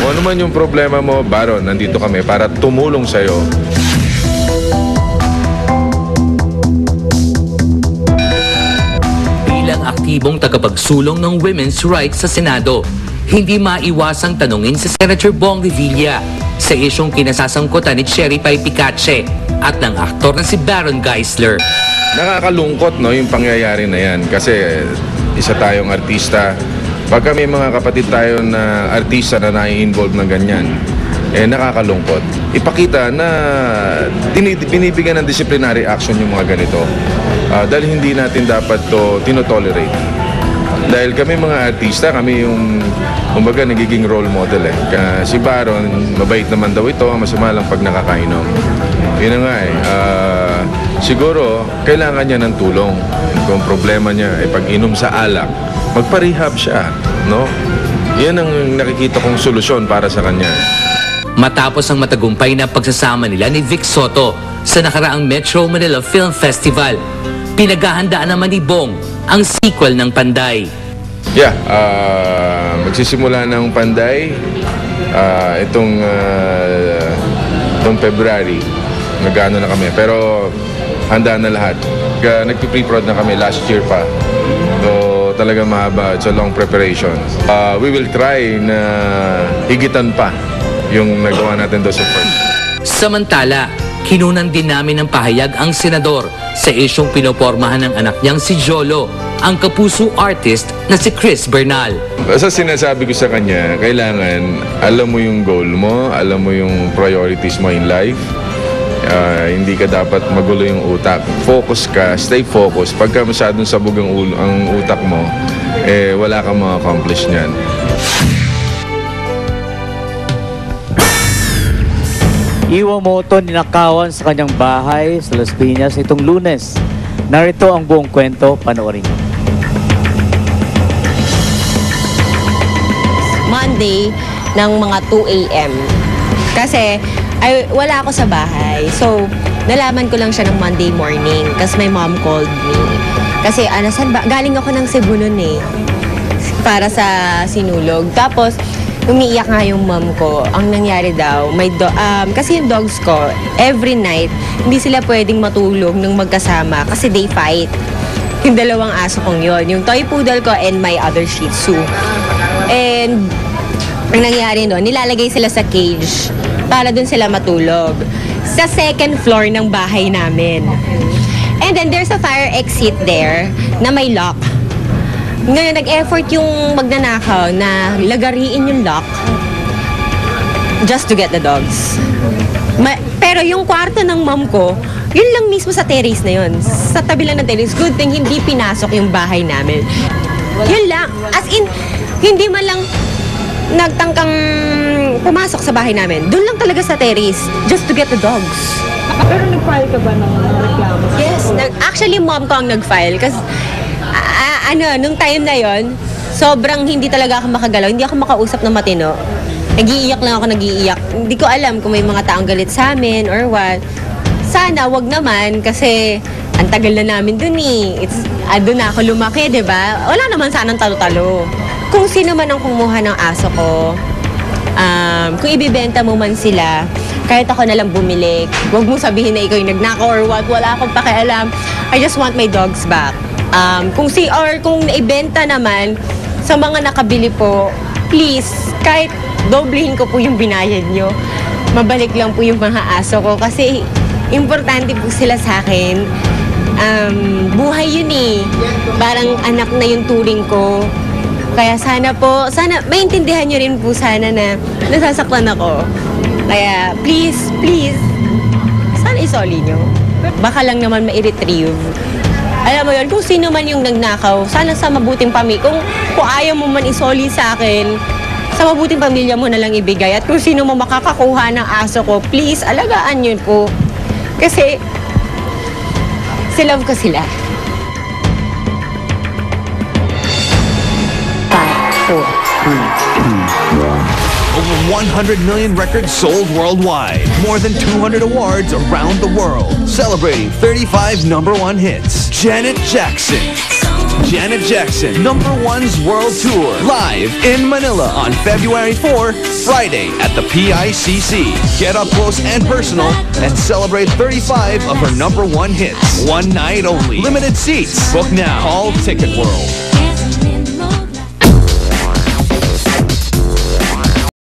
Kung ano man yung problema mo, Baron, nandito kami para tumulong sa'yo. Bilang aktibong tagapagsulong ng women's rights sa Senado, hindi maiwasang tanungin si Senator Bong Revilla sa isyong kinasasangkutan ni Cherry Pie Picache at ng aktor na si Baron Geisler. Nakakalungkot, no, yung pangyayari na yan kasi isa tayong artista. Pagka may mga kapatid tayo na artista na nai-involve ng ganyan, nakakalungkot. Ipakita na binibigyan ng disciplinary action yung mga ganito. Dahil hindi natin dapat to tinotolerate. Dahil kami mga artista, kami yung kumbaga nagiging role model . Si Baron, mabait naman daw ito, masama lang pag nakakainom. Yun na nga siguro, kailangan niya ng tulong. Kung problema niya ay pag-inom sa alak, magpa-rehab siya, no? Yan ang nakikita kong solusyon para sa kanya. Matapos ang matagumpay na pagsasama nila ni Vic Soto sa nakaraang Metro Manila Film Festival, pinaghahandaan naman ni Bong ang sequel ng Panday. Yeah, magsisimula ng Panday itong February. Nag-ano na kami, pero handa na lahat. Nagpi-pre-prod na kami last year pa. So, talaga mahaba. It's a long preparation. We will try na higitan pa yung nagawa natin doon sa first. Samantala, kinunan din namin ng pahayag ang senador sa isyong pinopormahan ng anak niyang si Jolo, ang kapuso artist na si Chris Bernal. Basta sinasabi ko sa kanya, kailangan alam mo yung goal mo, alam mo yung priorities mo in life. Hindi ka dapat magulo yung utak. Focus ka, stay focused. Pagka masyadong sabog ang utak mo, wala kang ma-accomplish niyan. Iwamoto ninakawan sa kanyang bahay sa Las Piñas itong Lunes. Narito ang buong kwento, panoorin niyo. Monday ng mga 2 a.m. Kasi wala ako sa bahay. So, nalaman ko lang siya ng Monday morning kasi my mom called me. Kasi galing ako ng Cebu nun para sa sinulog. Tapos, umiiyak nga yung mom ko. Ang nangyari daw, kasi yung dogs ko, every night, hindi sila pwedeng matulog ng magkasama kasi they fight. Yung dalawang aso kong yon, yung toy poodle ko and my other Shih Tzu. And ang nangyari doon, nilalagay sila sa cage para doon sila matulog. Sa second floor ng bahay namin. And then there's a fire exit there na may lock. Ngayon, nag-effort yung magnanakaw na lagariin yung lock just to get the dogs. Pero yung kwarto ng mom ko, yun lang mismo sa terrace na yun. Sa tabi lang ng terrace. Good thing hindi pinasok yung bahay namin. Yun lang. As in, hindi man lang nagtangkang pumasok sa bahay namin. Doon lang talaga sa terrace just to get the dogs. Pero nag-file ka ba ng reklamo? Yes. Actually, mom ko ang nag-file kasi nung time na yon, sobrang hindi talaga ako makagalaw. Hindi ako makausap ng matino. Nag-iiyak lang ako, nag-iiyak. Hindi ko alam kung may mga taong galit sa amin or what. Sana, wag naman kasi ang tagal na namin dun doon na ako lumaki, diba? Wala naman sanang talo-talo. Kung sino man ang kumuha ng aso ko, kung ibibenta mo man sila, kahit ako na lang bumili, wag mo sabihin na ikaw yung nagnakaw or what, wala akong pakialam. I just want my dogs back. Kung naibenta naman sa mga nakabili po, please, kahit doblehin ko po yung binayad nyo, mabalik lang po yung mga aso ko kasi importante po sila sa akin. Buhay yun parang anak na yung turing ko. Kaya sana maintindihan nyo rin po sana na nasasaktan ako. Kaya please, sana isoli nyo. Baka lang naman ma-retrieve. Alam mo yun, kung sino man yung nagnakaw, sana sa mabuting pamilya. Kung ayaw mo man isoli sa akin, sa mabuting pamilya mo na lang ibigay. At kung sino mo makakakuha ng aso ko, please, alagaan yun po. Kasi, love ko sila. 5, 4, 3, 2, 1. Over 100 million records sold worldwide. More than 200 awards around the world. Celebrating 35 #1 hits. Janet Jackson. Janet Jackson, #1's World Tour, live in Manila on February 4, Friday at the PICC. Get up close and personal and celebrate 35 of her #1 hits. One night only. Limited seats. Book now. Call Ticket World.